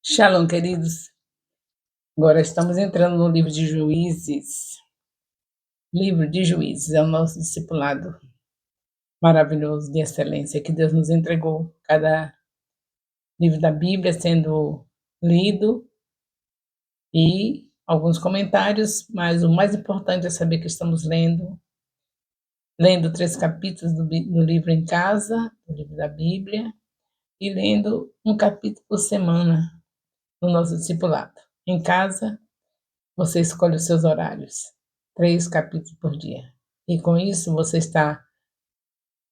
Shalom, queridos. Agora estamos entrando no livro de Juízes. Livro de Juízes é o nosso discipulado maravilhoso de excelência que Deus nos entregou. Cada livro da Bíblia sendo lido e alguns comentários, mas o mais importante é saber que estamos lendo 3 capítulos do livro em casa, do livro da Bíblia, e lendo um capítulo por semana no nosso discipulado. Em casa, você escolhe os seus horários, 3 capítulos por dia. E com isso você ficará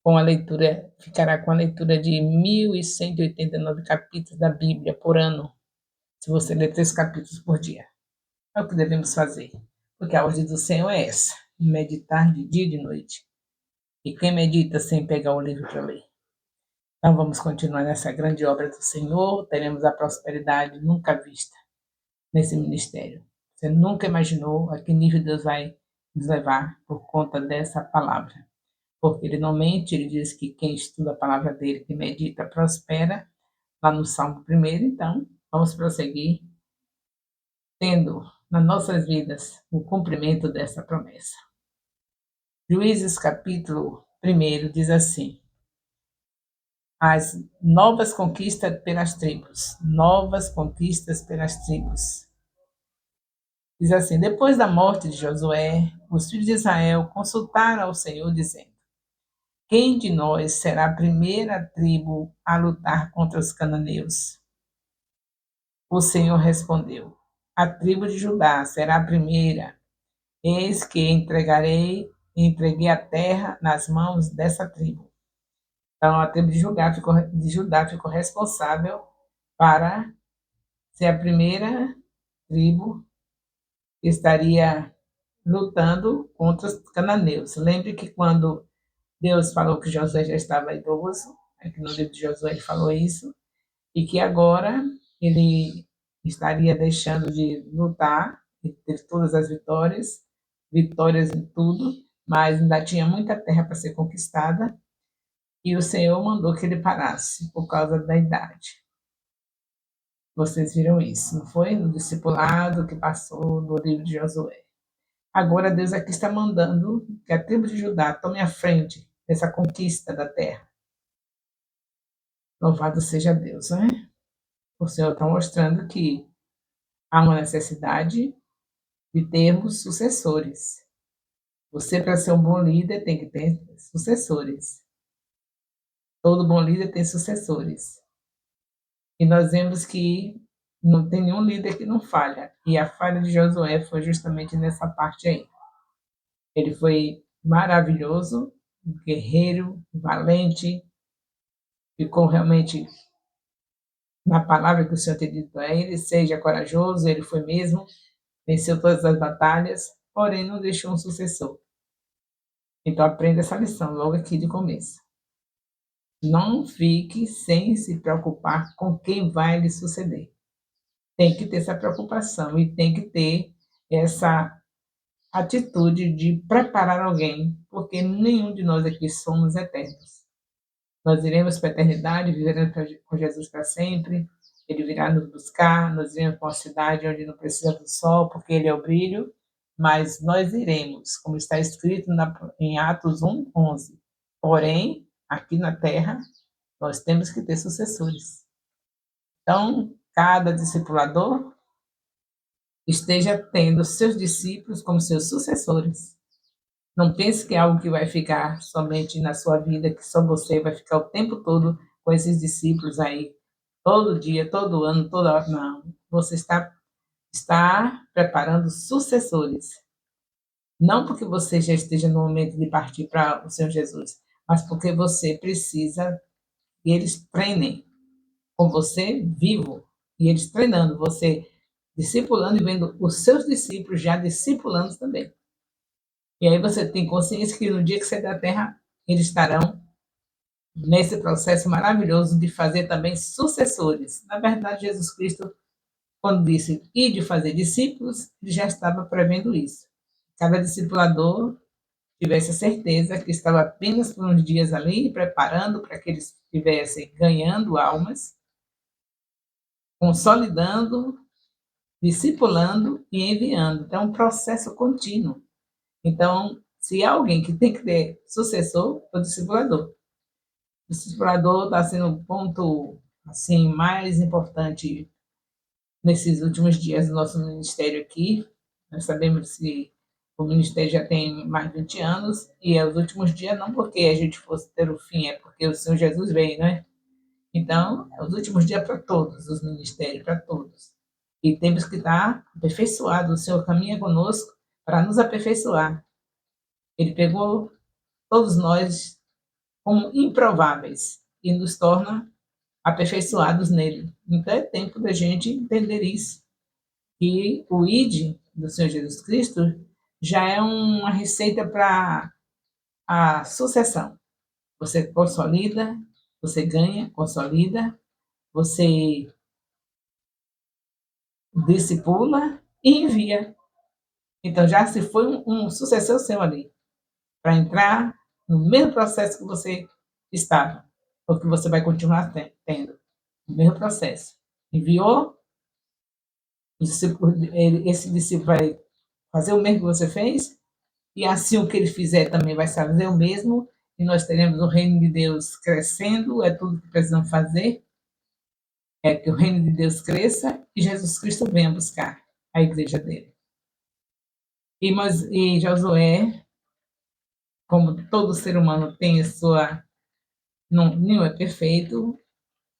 com a leitura de 1.189 capítulos da Bíblia por ano, se você ler 3 capítulos por dia. É o que devemos fazer, porque a ordem do Senhor é essa, meditar de dia e de noite. E quem medita sem pegar o livro para ler? Então vamos continuar nessa grande obra do Senhor, teremos a prosperidade nunca vista nesse ministério. Você nunca imaginou a que nível Deus vai nos levar por conta dessa palavra. Porque ele não mente, ele diz que quem estuda a palavra dele, que medita, prospera, lá no Salmo 1º. Então, vamos prosseguir tendo nas nossas vidas o cumprimento dessa promessa. Juízes capítulo 1 diz assim: as novas conquistas pelas tribos, novas conquistas pelas tribos. Diz assim: depois da morte de Josué, os filhos de Israel consultaram ao Senhor, dizendo: quem de nós será a primeira tribo a lutar contra os cananeus? O Senhor respondeu: a tribo de Judá será a primeira. Eis que entreguei a terra nas mãos dessa tribo. Então, a tribo de Judá ficou responsável para ser a primeira tribo que estaria lutando contra os cananeus. Lembre que quando Deus falou que Josué já estava idoso, aqui no livro de Josué ele falou isso, e que agora ele estaria deixando de lutar, e teve todas as vitórias em tudo, mas ainda tinha muita terra para ser conquistada, e o Senhor mandou que ele parasse por causa da idade. Vocês viram isso, não foi? No discipulado que passou no livro de Josué. Agora Deus aqui está mandando que a tribo de Judá tome a frente dessa conquista da terra. Louvado seja Deus, né? O Senhor está mostrando que há uma necessidade de termos sucessores. Você, para ser um bom líder, tem que ter sucessores. Todo bom líder tem sucessores. E nós vemos que não tem nenhum líder que não falha. E a falha de Josué foi justamente nessa parte aí. Ele foi maravilhoso, guerreiro, valente, ficou realmente na palavra que o Senhor tem dito a ele, seja corajoso, ele foi mesmo, venceu todas as batalhas, porém não deixou um sucessor. Então aprenda essa lição logo aqui de começo. Não fique sem se preocupar com quem vai lhe suceder. Tem que ter essa preocupação e tem que ter essa atitude de preparar alguém, porque nenhum de nós aqui somos eternos. Nós iremos para a eternidade, viveremos com Jesus para sempre, ele virá nos buscar, nós iremos para uma cidade onde não precisa do sol, porque ele é o brilho, mas nós iremos, como está escrito em Atos 1:11. Porém, aqui na terra, nós temos que ter sucessores. Então, cada discipulador esteja tendo seus discípulos como seus sucessores. Não pense que é algo que vai ficar somente na sua vida, que só você vai ficar o tempo todo com esses discípulos aí, todo dia, todo ano, toda hora. Não. Você está preparando sucessores. Não porque você já esteja no momento de partir para o Senhor Jesus, mas porque você precisa que eles treinem com você vivo, e eles treinando, você discipulando e vendo os seus discípulos já discipulando também. E aí você tem consciência que no dia que sair da terra, eles estarão nesse processo maravilhoso de fazer também sucessores. Na verdade, Jesus Cristo, quando disse ir de fazer discípulos, ele já estava prevendo isso. Cada discipulador tivesse a certeza que estava apenas por uns dias ali, preparando para que eles estivessem ganhando almas, consolidando, discipulando e enviando. Então, é um processo contínuo. Então, se há alguém que tem que ter sucessor, é o discipulador. O discipulador está sendo o ponto assim, mais importante nesses últimos dias do nosso ministério aqui. Nós sabemos que o ministério já tem mais de 20 anos, e é os últimos dias não porque a gente fosse ter o fim, é porque o Senhor Jesus veio, né? Então, é os últimos dias para todos, os ministérios, para todos. E temos que estar aperfeiçoados. O Senhor caminha conosco para nos aperfeiçoar. Ele pegou todos nós como improváveis e nos torna aperfeiçoados nele. Então, é tempo da gente entender isso. E o ID do Senhor Jesus Cristo já é uma receita para a sucessão. Você consolida, você ganha, consolida, você discipula e envia. Então, já se foi um sucessor seu ali, para entrar no mesmo processo que você estava, porque você vai continuar tendo o mesmo processo. Enviou, esse discípulo vai fazer o mesmo que você fez, e assim o que ele fizer também vai fazer o mesmo, e nós teremos o reino de Deus crescendo, é tudo que precisamos fazer, é que o reino de Deus cresça e Jesus Cristo venha buscar a igreja dele. E Josué, como todo ser humano tem a sua. Não, nenhum é perfeito,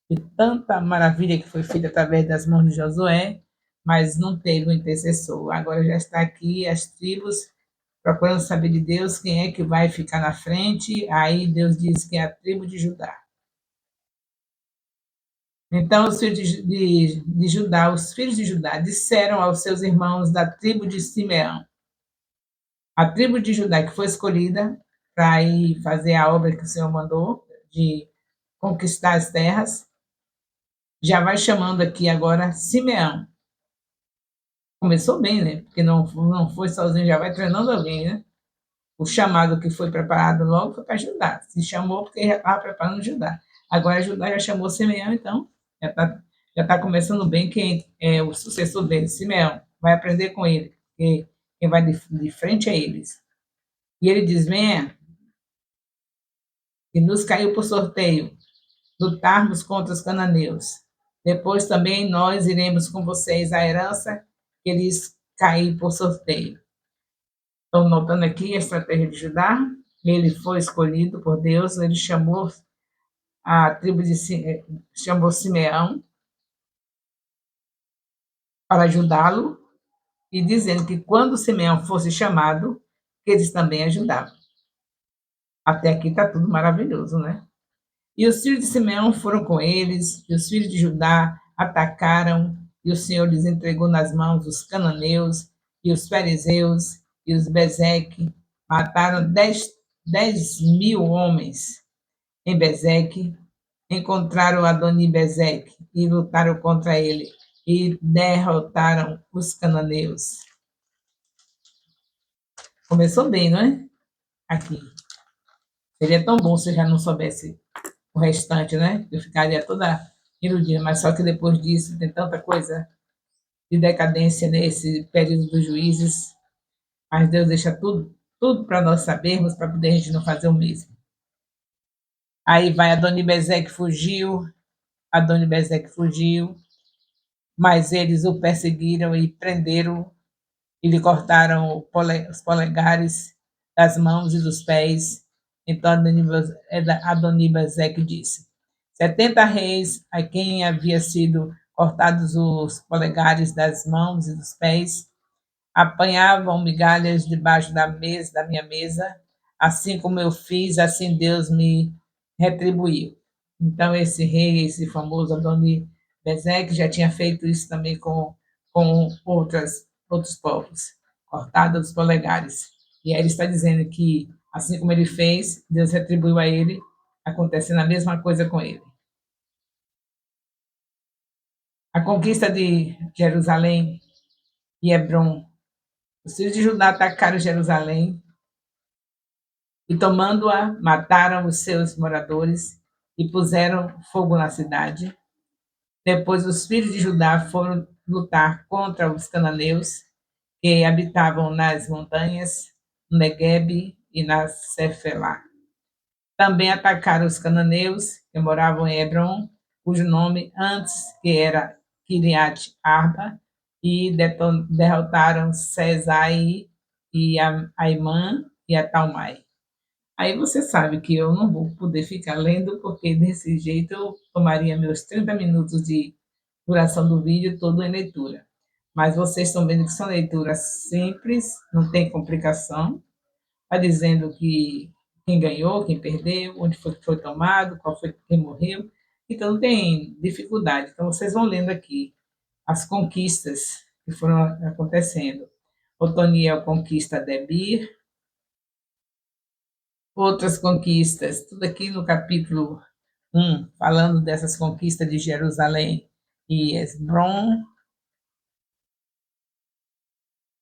e tanta maravilha que foi feita através das mãos de Josué, mas não teve um intercessor. Agora já está aqui as tribos procurando saber de Deus quem é que vai ficar na frente. Aí Deus diz que é a tribo de Judá. Então os filhos de Judá, os filhos de Judá, disseram aos seus irmãos da tribo de Simeão. A tribo de Judá que foi escolhida para ir fazer a obra que o Senhor mandou, de conquistar as terras, já vai chamando aqui agora Simeão. Começou bem, né? Porque não foi sozinho, já vai treinando alguém, né? O chamado que foi preparado logo foi para Judá. Se chamou porque já estava preparando Judá. Agora Judá já chamou Simeão, então já tá começando bem. Quem é o sucessor dele, Simeão, vai aprender com ele, porque quem vai de frente a eles. E ele diz: venha, e nos caiu por sorteio lutarmos contra os cananeus. Depois também nós iremos com vocês à herança que lhes caiu por sorteio. Estão notando aqui a estratégia de Judá. Ele foi escolhido por Deus, ele chamou a tribo de chamou Simeão para ajudá-lo, e dizendo que quando Simeão fosse chamado, que eles também ajudavam. Até aqui está tudo maravilhoso, né? E os filhos de Simeão foram com eles, e os filhos de Judá atacaram, e o Senhor lhes entregou nas mãos os cananeus, e os fariseus, e os Bezeque. Mataram 10.000 homens em Bezeque, encontraram Adoni-Bezeque e lutaram contra ele, e derrotaram os cananeus. Começou bem, não é? Aqui. Seria tão bom se eu já não soubesse o restante, né? Eu ficaria toda iludida, mas só que depois disso tem tanta coisa de decadência nesse período dos juízes, mas Deus deixa tudo para nós sabermos, para poder a gente não fazer o mesmo. Aí vai Adoni-Bezeque fugiu, mas eles o perseguiram e prenderam, e lhe cortaram os polegares das mãos e dos pés. Então Adoni-Bezeque disse: 70 reis a quem havia sido cortados os polegares das mãos e dos pés apanhavam migalhas debaixo da minha mesa, assim como eu fiz, assim Deus me retribuiu. Então esse rei, esse famoso Adoni-Bezeque, já tinha feito isso também com outros povos, cortados os polegares. E aí ele está dizendo que, assim como ele fez, Deus retribuiu a ele, acontecendo a mesma coisa com ele. A conquista de Jerusalém e Hebrom. Os filhos de Judá atacaram Jerusalém e, tomando-a, mataram os seus moradores e puseram fogo na cidade. Depois os filhos de Judá foram lutar contra os cananeus que habitavam nas montanhas, no Neguebe e na Cefelá. Também atacaram os cananeus que moravam em Hebron, cujo nome antes que era Kiriat Arba, e derrotaram Sesai e Aimã e a Talmai. Aí você sabe que eu não vou poder ficar lendo, porque desse jeito eu tomaria meus 30 minutos de duração do vídeo todo em leitura. Mas vocês estão vendo que são leituras simples, não tem complicação. Está dizendo que quem ganhou, quem perdeu, onde foi que foi tomado, qual foi quem morreu. Então não tem dificuldade. Então vocês vão lendo aqui as conquistas que foram acontecendo. Otoniel conquista Debir, outras conquistas, tudo aqui no capítulo 1, falando dessas conquistas de Jerusalém e Esbron,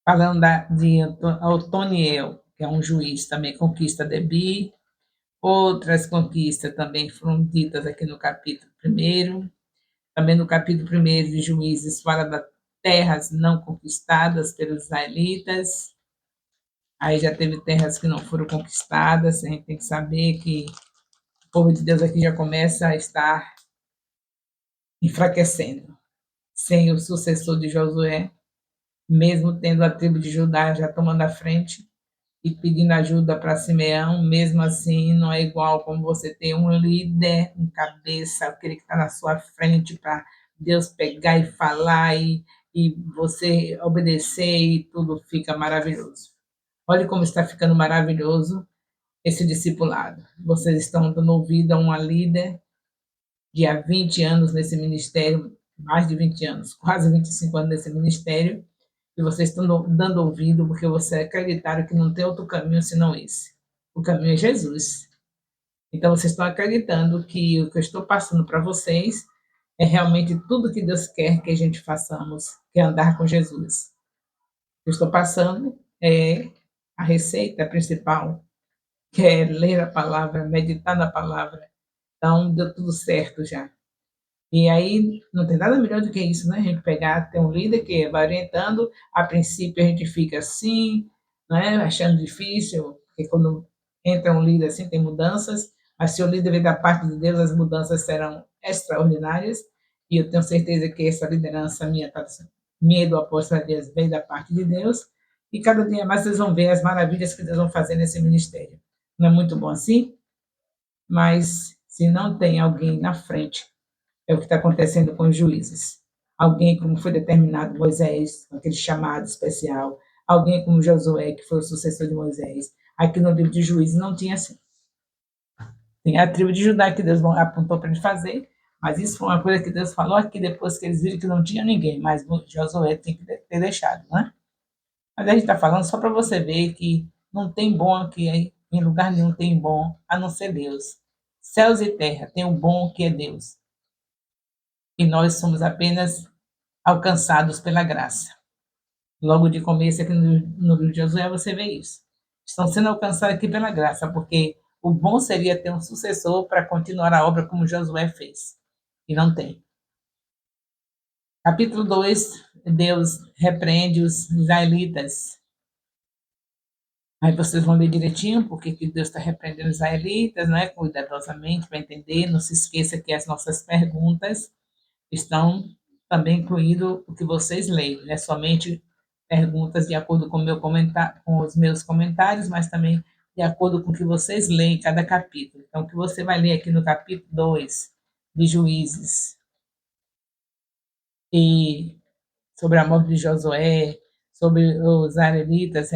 falando de Otoniel, que é um juiz, também conquista Debir. Outras conquistas também foram ditas aqui no capítulo 1. Também no capítulo 1 de Juízes fala das terras não conquistadas pelos israelitas. Aí já teve terras que não foram conquistadas. A gente tem que saber que o povo de Deus aqui já começa a estar enfraquecendo. Sem o sucessor de Josué, mesmo tendo a tribo de Judá já tomando a frente, e pedindo ajuda para Simeão, mesmo assim, não é igual como você ter um líder, um cabeça, aquele que está na sua frente para Deus pegar e falar e você obedecer e tudo fica maravilhoso. Olha como está ficando maravilhoso esse discipulado. Vocês estão dando ouvido a uma líder de há 20 anos nesse ministério, mais de 20 anos, quase 25 anos nesse ministério, e vocês estão dando ouvido porque vocês acreditaram que não tem outro caminho senão esse. O caminho é Jesus. Então vocês estão acreditando que o que eu estou passando para vocês é realmente tudo que Deus quer que a gente façamos, que é andar com Jesus. O que eu estou passando é a receita principal, que é ler a palavra, meditar na palavra. Então deu tudo certo já. E aí não tem nada melhor do que isso, né? A gente pegar, ter um líder que vai orientando, a princípio a gente fica assim, né? Achando difícil, porque quando entra um líder assim tem mudanças, mas se o líder vem da parte de Deus, as mudanças serão extraordinárias, e eu tenho certeza que essa liderança minha do apóstolo Deus vem da parte de Deus, e cada dia mais vocês vão ver as maravilhas que Deus vão fazer nesse ministério. Não é muito bom assim? Mas se não tem alguém na frente, é o que está acontecendo com os juízes. Alguém como foi determinado Moisés, com aquele chamado especial, alguém como Josué, que foi o sucessor de Moisés. Aqui no livro de Juízes não tinha assim. Tem a tribo de Judá que Deus apontou para ele fazer, mas isso foi uma coisa que Deus falou aqui depois que eles viram que não tinha ninguém, mas Josué tem que ter deixado, né? Mas a gente está falando só para você ver que não tem bom aqui, em lugar nenhum tem bom, a não ser Deus. Céus e terra tem o bom que é Deus. E nós somos apenas alcançados pela graça. Logo de começo, aqui no livro de Josué, você vê isso. Estão sendo alcançados aqui pela graça, porque o bom seria ter um sucessor para continuar a obra como Josué fez. E não tem. Capítulo 2, Deus repreende os israelitas. Aí vocês vão ler direitinho porque que Deus está repreendendo os israelitas, né? Cuidadosamente, para entender. Não se esqueça que as nossas perguntas estão também incluindo o que vocês leem, não é somente perguntas de acordo com, com os meus comentários, mas também de acordo com o que vocês leem em cada capítulo. Então, o que você vai ler aqui no capítulo 2 de Juízes, e sobre a morte de Josué, sobre os israelitas,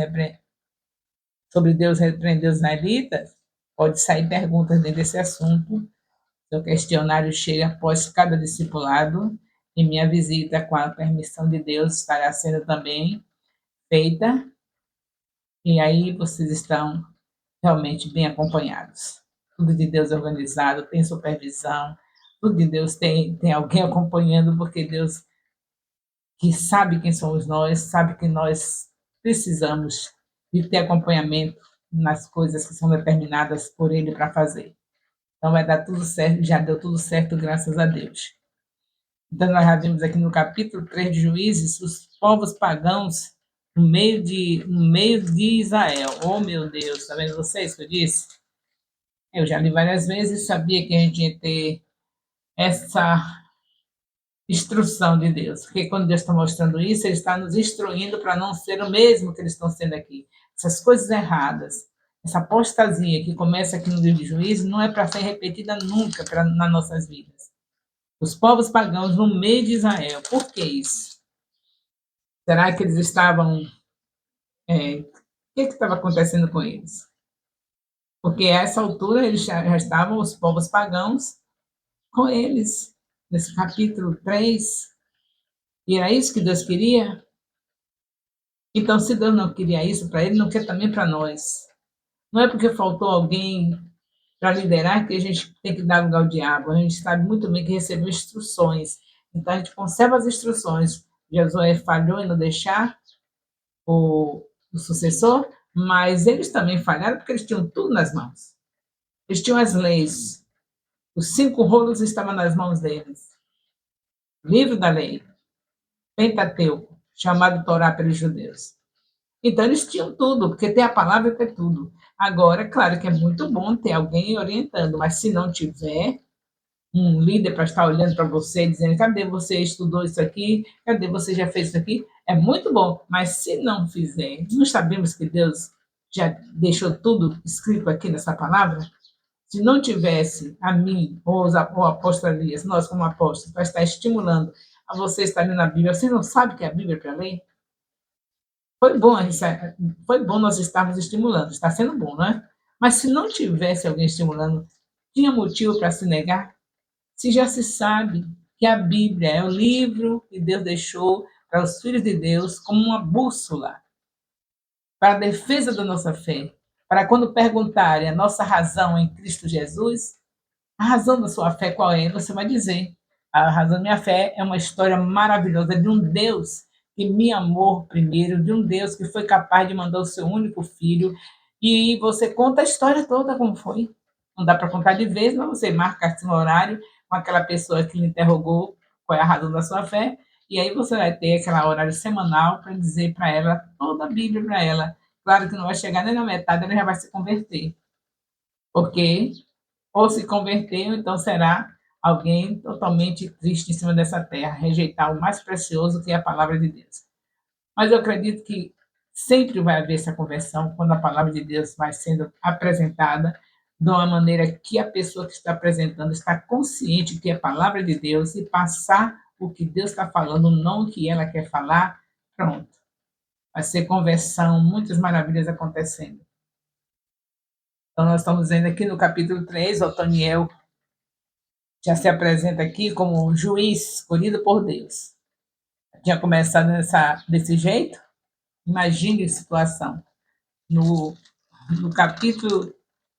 sobre Deus repreender os israelitas, pode sair perguntas dentro desse assunto. Seu questionário chega após cada discipulado e minha visita, com a permissão de Deus, estará sendo também feita. E aí vocês estão realmente bem acompanhados. Tudo de Deus é organizado, tem supervisão, tudo de Deus tem alguém acompanhando, porque Deus, que sabe quem somos nós, sabe que nós precisamos de ter acompanhamento nas coisas que são determinadas por Ele para fazer. Então vai dar tudo certo, já deu tudo certo, graças a Deus. Então, nós já vimos aqui no capítulo 3 de Juízes, os povos pagãos no meio de Israel. Oh, meu Deus, está vendo vocês que eu disse? Eu já li várias vezes, sabia que a gente ia ter essa instrução de Deus, porque quando Deus está mostrando isso, Ele está nos instruindo para não ser o mesmo que eles estão sendo aqui. Essas coisas erradas, essa apostasia que começa aqui no livro de Juízes, não é para ser repetida nunca nas nossas vidas. Os povos pagãos no meio de Israel, por que isso? Será que eles estavam. O que estava acontecendo com eles? Porque a essa altura eles já estavam, os povos pagãos, com eles, nesse capítulo 3, e era isso que Deus queria? Então, se Deus não queria isso para ele, não quer também para nós. Não é porque faltou alguém para liderar que a gente tem que dar lugar ao diabo. A gente sabe muito bem que recebeu instruções. Então, a gente conserva as instruções. Josué falhou em não deixar o sucessor, mas eles também falharam porque eles tinham tudo nas mãos. Eles tinham as leis. Os 5 rolos estavam nas mãos deles. Livro da lei, Pentateuco, chamado Torá pelos judeus. Então, eles tinham tudo, porque tem a palavra e tem tudo. Agora, claro que é muito bom ter alguém orientando, mas se não tiver um líder para estar olhando para você, dizendo: cadê você estudou isso aqui? Cadê você já fez isso aqui? É muito bom, mas se não fizer, não sabemos que Deus já deixou tudo escrito aqui nessa palavra? Se não tivesse a mim, ou o apóstolo Elias, nós como apóstolos, para estar estimulando a você estar lendo a Bíblia, você não sabe que é a Bíblia para ler? Foi bom, foi bom nós estarmos estimulando, está sendo bom, não é? Mas se não tivesse alguém estimulando, tinha motivo para se negar? Se já se sabe que a Bíblia é o livro que Deus deixou para os filhos de Deus como uma bússola para a defesa da nossa fé, para quando perguntarem a nossa razão em Cristo Jesus, a razão da sua fé qual é? Você vai dizer: a razão da minha fé é uma história maravilhosa de um Deus que me amou primeiro, de um Deus que foi capaz de mandar o seu único filho. E você conta a história toda como foi. Não dá para contar de vez, mas você marca assim no horário com aquela pessoa que lhe interrogou qual é a razão da sua fé. E aí você vai ter aquele horário semanal para dizer para ela toda a Bíblia para ela. Claro que não vai chegar nem na metade, ela já vai se converter. Porque ou se converteu, então será alguém totalmente triste em cima dessa terra, rejeitar o mais precioso que é a palavra de Deus. Mas eu acredito que sempre vai haver essa conversão quando a palavra de Deus vai sendo apresentada de uma maneira que a pessoa que está apresentando está consciente que é a palavra de Deus e passar o que Deus está falando, não o que ela quer falar, pronto. Vai ser conversão, muitas maravilhas acontecendo. Então, nós estamos vendo aqui no capítulo 3, Otoniel já se apresenta aqui como um juiz escolhido por Deus. Tinha começado desse jeito? Imagine a situação. No, no capítulo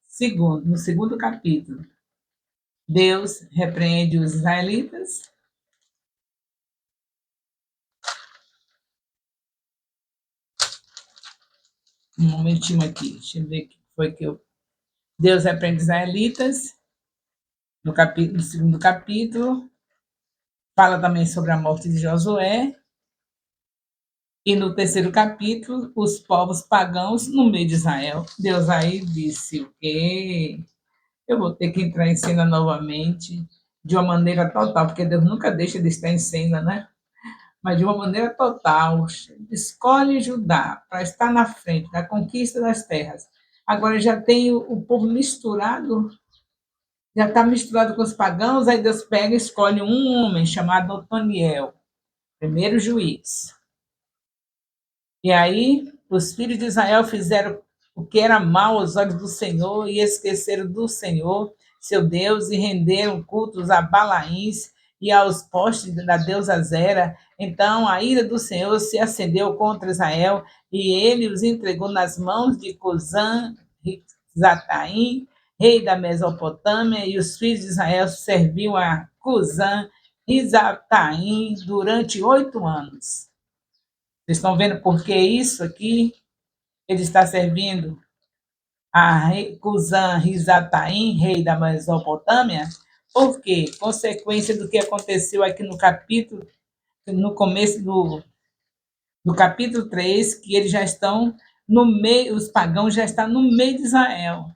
segundo, no segundo capítulo, Deus repreende os israelitas. Um momentinho aqui, deixa eu ver o que foi que eu. Deus repreende os israelitas, no segundo capítulo, fala também sobre a morte de Josué, e no terceiro capítulo, os povos pagãos no meio de Israel. Deus aí disse o quê? Eu vou ter que entrar em cena novamente, de uma maneira total, porque Deus nunca deixa de estar em cena, né? Mas de uma maneira total. Escolhe Judá para estar na frente da conquista das terras. Agora já tem o povo misturado, já está misturado com os pagãos, aí Deus pega e escolhe um homem chamado Otoniel, primeiro juiz. E aí os filhos de Israel fizeram o que era mal aos olhos do Senhor e esqueceram do Senhor, seu Deus, e renderam cultos a Balaíns e aos postes da deusa Zera. Então a ira do Senhor se acendeu contra Israel e ele os entregou nas mãos de Cozã, Zataim, rei da Mesopotâmia, e os filhos de Israel serviam a Cozã e Zataim durante 8 anos. Vocês estão vendo por que isso aqui? Ele está servindo a Cusã Rizataim, rei da Mesopotâmia, Por quê? Consequência do que aconteceu aqui no começo do capítulo 3, que eles já estão no meio, os pagãos já estão no meio de Israel.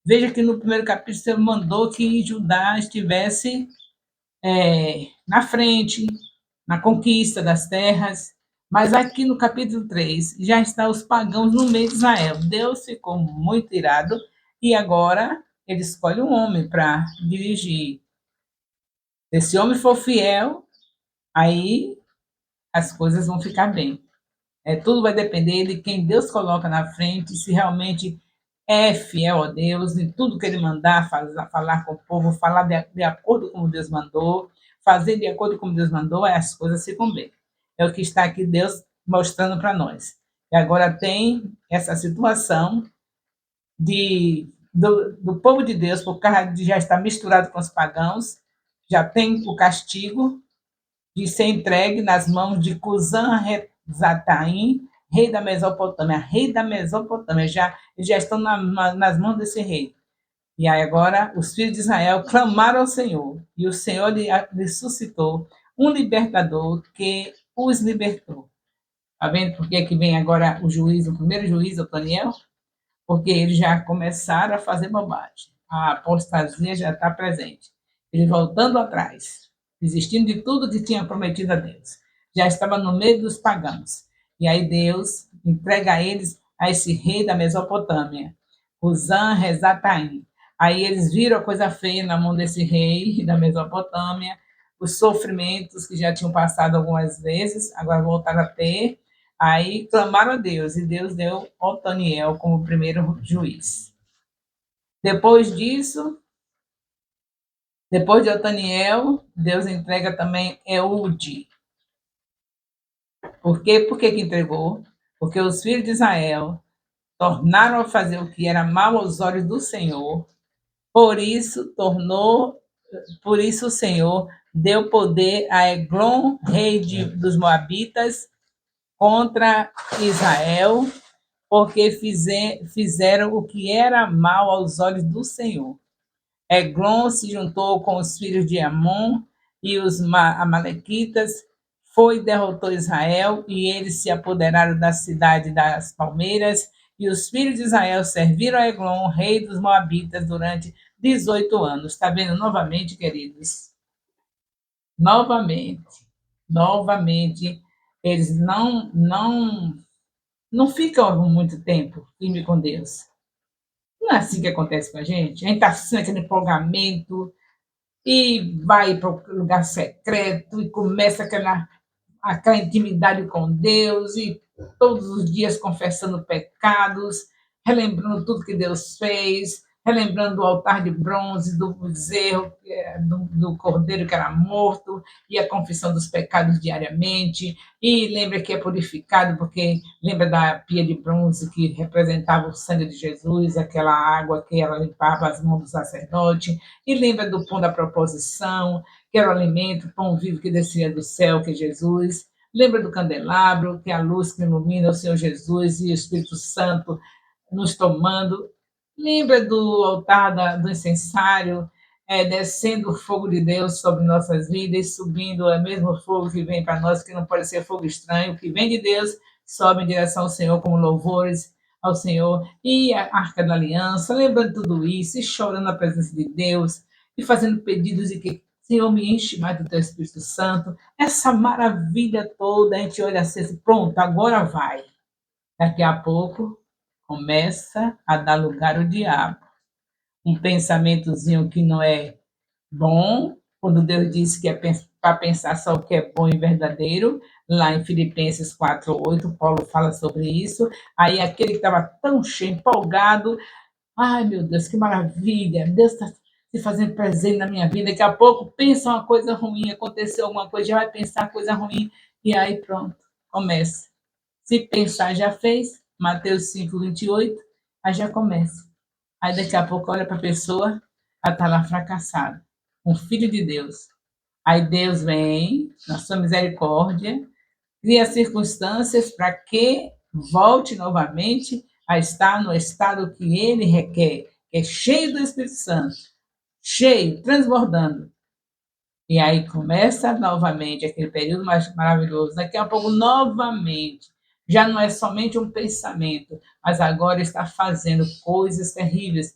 Veja que no primeiro capítulo o Senhor mandou que Judá estivesse na frente, na conquista das terras, mas aqui no capítulo 3 já estão os pagãos no meio de Israel. Deus ficou muito irado e agora ele escolhe um homem para dirigir. Se esse homem for fiel, aí as coisas vão ficar bem. Tudo vai depender de quem Deus coloca na frente, se realmente é fiel a Deus, em tudo que ele mandar, falar com o povo, falar de acordo com Deus mandou, fazer de acordo com Deus mandou, aí as coisas ficam bem. É o que está aqui Deus mostrando para nós. E agora tem essa situação do povo de Deus, por causa de já estar misturado com os pagãos, já tem o castigo de ser entregue nas mãos de Cusã-Zataim, rei da Mesopotâmia, eles já estão nas mãos desse rei. E aí agora os filhos de Israel clamaram ao Senhor, e o Senhor lhe suscitou um libertador que os libertou. Está vendo por que vem agora o juiz, o primeiro juiz, o Daniel? Porque eles já começaram a fazer bobagem. A apostasia já está presente. Eles voltando atrás, desistindo de tudo que tinha prometido a Deus. Já estava no meio dos pagãos. E aí Deus entrega a eles a esse rei da Mesopotâmia, Cusã-Rezataim. Aí eles viram a coisa feia na mão desse rei da Mesopotâmia, os sofrimentos que já tinham passado algumas vezes, agora voltaram a ter, aí clamaram a Deus, e Deus deu Otaniel como primeiro juiz. Depois disso, depois de Otaniel, Deus entrega também Eude. Por quê? Por que entregou? Porque os filhos de Israel tornaram a fazer o que era mal aos olhos do Senhor, por isso o Senhor deu poder a Eglon, rei dos Moabitas, contra Israel, porque fizeram o que era mal aos olhos do Senhor. Eglon se juntou com os filhos de Amon e os amalequitas, foi e derrotou Israel, e eles se apoderaram da cidade das palmeiras, e os filhos de Israel serviram a Eglon, rei dos Moabitas, durante 18 anos. Está vendo novamente, queridos? Novamente, eles não ficam muito tempo firme com Deus. Não é assim que acontece com a gente. A gente está assim, aquele empolgamento e vai para o lugar secreto e começa aquela intimidade com Deus e todos os dias confessando pecados, relembrando tudo que Deus fez, relembrando o altar de bronze, do bezerro, do cordeiro que era morto, e a confissão dos pecados diariamente, e lembra que é purificado, porque lembra da pia de bronze que representava o sangue de Jesus, aquela água que ela limpava as mãos do sacerdote, e lembra do pão da proposição, que era o alimento, o pão vivo que descia do céu, que é Jesus. Lembra do candelabro, que é a luz que ilumina o Senhor Jesus e o Espírito Santo nos tomando. Lembra do altar do incensário, descendo o fogo de Deus sobre nossas vidas, e subindo o mesmo fogo que vem para nós, que não pode ser fogo estranho, que vem de Deus, sobe em direção ao Senhor como louvores ao Senhor, e a Arca da Aliança, lembrando tudo isso, e chorando na presença de Deus, e fazendo pedidos de que Senhor, me enche mais do teu Espírito Santo. Essa maravilha toda, a gente olha assim, pronto, agora vai. Daqui a pouco, começa a dar lugar ao diabo. Um pensamentozinho que não é bom, quando Deus disse que é para pensar só o que é bom e verdadeiro, lá em Filipenses 4:8, Paulo fala sobre isso. Aí aquele que estava tão cheio, empolgado, ai meu Deus, que maravilha, Deus está se fazendo presente na minha vida. Daqui a pouco pensa uma coisa ruim, aconteceu alguma coisa, já vai pensar coisa ruim, e aí pronto, começa. Se pensar, já fez, Mateus 5:28, aí já começa. Aí daqui a pouco olha para a pessoa, ela está lá fracassada, um filho de Deus. Aí Deus vem, na sua misericórdia, cria circunstâncias para que volte novamente a estar no estado que ele requer, que é cheio do Espírito Santo, cheio, transbordando. E aí começa novamente aquele período mais maravilhoso. Daqui a pouco, novamente, já não é somente um pensamento, mas agora está fazendo coisas terríveis.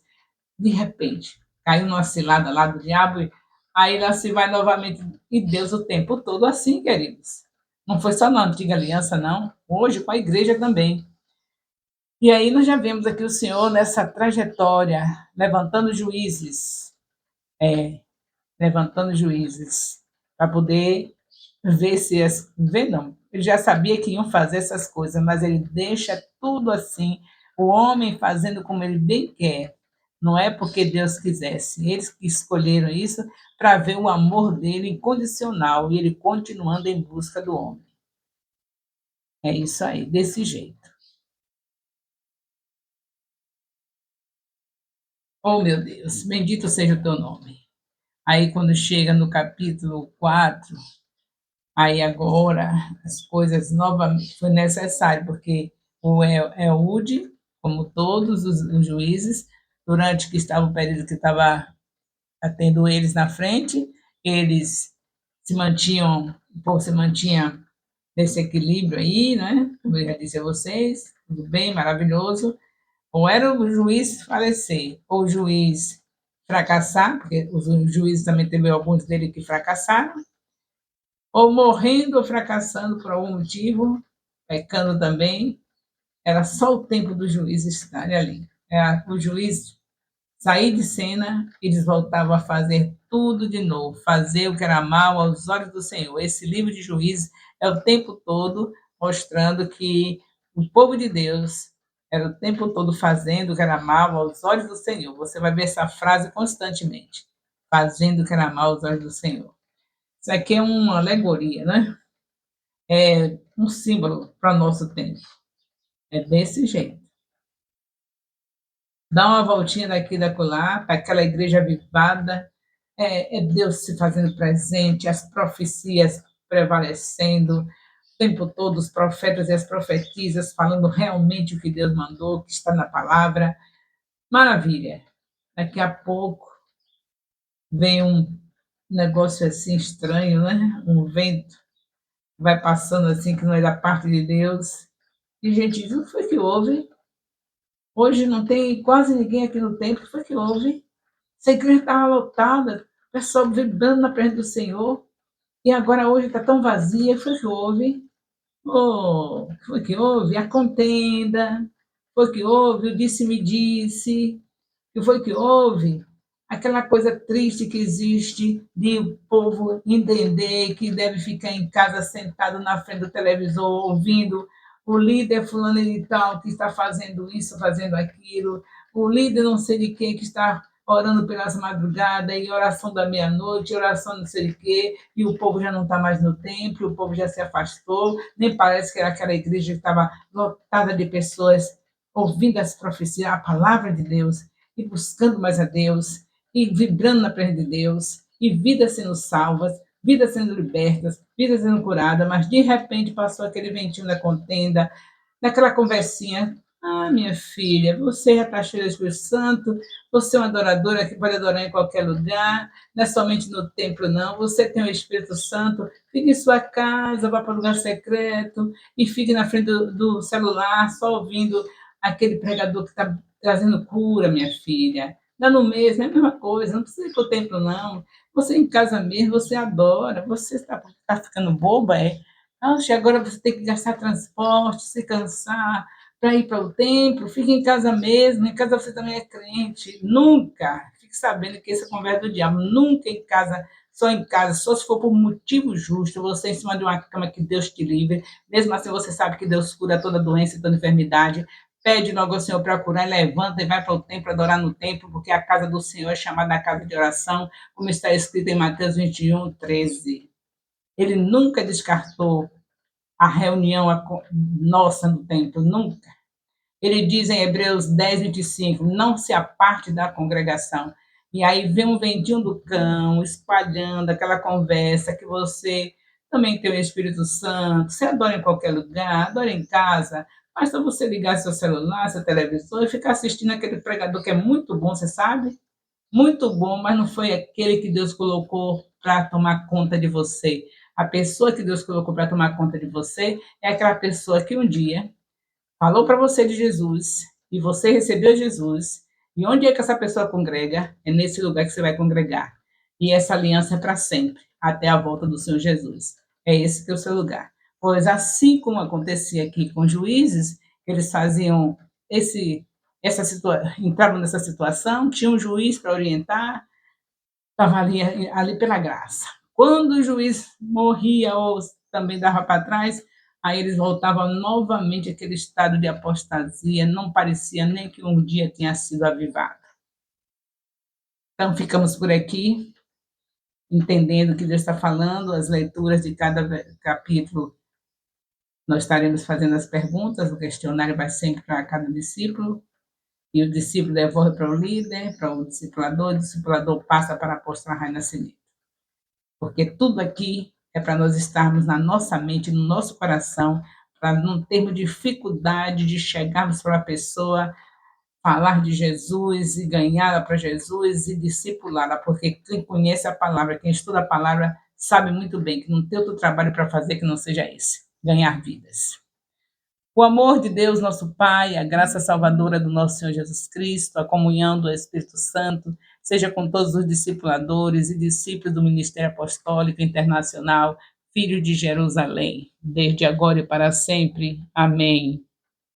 De repente, caiu numa cilada lá do diabo, e aí lá se vai novamente. E Deus o tempo todo assim, queridos. Não foi só na antiga aliança, não. Hoje com a igreja também. E aí nós já vemos aqui o Senhor nessa trajetória, levantando juízes, para poder ver se as. Ver não. Ele já sabia que iam fazer essas coisas, mas ele deixa tudo assim, o homem fazendo como ele bem quer. Não é porque Deus quisesse, eles que escolheram isso para ver o amor dele incondicional e ele continuando em busca do homem. É isso aí, desse jeito. Oh, meu Deus, bendito seja o teu nome. Aí, quando chega no capítulo 4, aí agora as coisas novamente foi necessário, porque o Eude, como todos os juízes, durante que estava o período que estava tendo eles na frente, eles se mantinham, o povo se mantinha nesse equilíbrio aí, né? Como eu já disse a vocês, tudo bem, maravilhoso. Ou era o juiz falecer, ou o juiz fracassar, porque os juízes também teve alguns dele que fracassaram, ou morrendo ou fracassando por algum motivo, pecando também, era só o tempo do juiz estar ali. Era o juiz sair de cena, eles voltavam a fazer tudo de novo, fazer o que era mal aos olhos do Senhor. Esse livro de Juízes é o tempo todo mostrando que o povo de Deus era o tempo todo fazendo o que era mal aos olhos do Senhor. Você vai ver essa frase constantemente, fazendo o que era mal aos olhos do Senhor. Isso aqui é uma alegoria, né? É um símbolo para o nosso tempo. É desse jeito. Dá uma voltinha daqui e da acolá, para aquela igreja avivada, é Deus se fazendo presente, as profecias prevalecendo, o tempo todo os profetas e as profetisas falando realmente o que Deus mandou, que está na palavra. Maravilha. Daqui a pouco vem um negócio assim estranho, né? Um vento vai passando assim que não é da parte de Deus. E a gente diz, o que foi que houve? Hoje não tem quase ninguém aqui no templo, o que foi que houve? Essa igreja estava lotada, o pessoal vibrando na presença do Senhor, e agora hoje está tão vazia, foi que houve? Oh, foi que houve? A contenda, foi que houve? O disse-me-disse, que foi que houve? Aquela coisa triste que existe de o povo entender que deve ficar em casa sentado na frente do televisor, ouvindo o líder fulano de tal que está fazendo isso, fazendo aquilo, o líder não sei de quem que está orando pelas madrugadas, e oração da meia-noite, oração não sei de quê, e o povo já não está mais no templo, o povo já se afastou, nem parece que era aquela igreja que estava lotada de pessoas ouvindo as profecias, a palavra de Deus, e buscando mais a Deus, e vibrando na presença de Deus, e vidas sendo salvas, vidas sendo libertas, vidas sendo curadas, mas de repente passou aquele ventinho da contenda, daquela conversinha. Ah, minha filha, você já está cheia do Espírito Santo, você é uma adoradora que pode adorar em qualquer lugar, não é somente no templo, não. Você tem o Espírito Santo, fique em sua casa, vá para o lugar secreto e fique na frente do celular, só ouvindo aquele pregador que está trazendo cura, minha filha. Dá no mesmo, é a mesma coisa, não precisa ir para o templo, não. Você em casa mesmo, você adora, você está ficando boba, é? Oxe, agora você tem que gastar transporte, se cansar para ir para o templo, fique em casa mesmo, em casa você também é crente. Nunca, fique sabendo que essa é a conversa do diabo, nunca em casa, só se for por motivo justo, você em cima de uma cama que Deus te livre, mesmo assim você sabe que Deus cura toda doença e toda enfermidade, pede logo ao Senhor para curar, levanta e vai para o templo, adorar no templo, porque a casa do Senhor é chamada a casa de oração, como está escrito em Mateus 21, 13. Ele nunca descartou a reunião nossa no templo, nunca. Ele diz em Hebreus 10, 25, não se aparte da congregação. E aí vem um ventinho do cão, espalhando aquela conversa que você também tem o Espírito Santo, você adora em qualquer lugar, adora em casa, basta você ligar seu celular, seu televisor e ficar assistindo aquele pregador que é muito bom, você sabe? muito bom, mas não foi aquele que Deus colocou para tomar conta de você. A pessoa que Deus colocou para tomar conta de você é aquela pessoa que um dia falou para você de Jesus e você recebeu Jesus. E onde é que essa pessoa congrega? É nesse lugar que você vai congregar. E essa aliança é para sempre, até a volta do Senhor Jesus. É esse que é o seu lugar. Pois assim como acontecia aqui com juízes, eles faziam esse entravam nessa situação, tinha um juiz para orientar, estava ali pela graça. Quando o juiz morria ou também dava para trás, aí eles voltavam novamente àquele estado de apostasia, não parecia nem que um dia tinha sido avivado. Então, ficamos por aqui, entendendo o que Deus está falando, as leituras de cada capítulo, nós estaremos fazendo as perguntas, o questionário vai sempre para cada discípulo, e o discípulo devolve para o líder, para o discipulador passa para a apóstola Raina Nascimento. Porque tudo aqui é para nós estarmos na nossa mente, no nosso coração, para não termos dificuldade de chegarmos para a pessoa, falar de Jesus e ganhá-la para Jesus e discipulá-la, porque quem conhece a palavra, quem estuda a palavra, sabe muito bem que não tem outro trabalho para fazer que não seja esse, ganhar vidas. O amor de Deus, nosso Pai, a graça salvadora do nosso Senhor Jesus Cristo, a comunhão do Espírito Santo, seja com todos os discipuladores e discípulos do Ministério Apostólico Internacional, Filho de Jerusalém, desde agora e para sempre. Amém.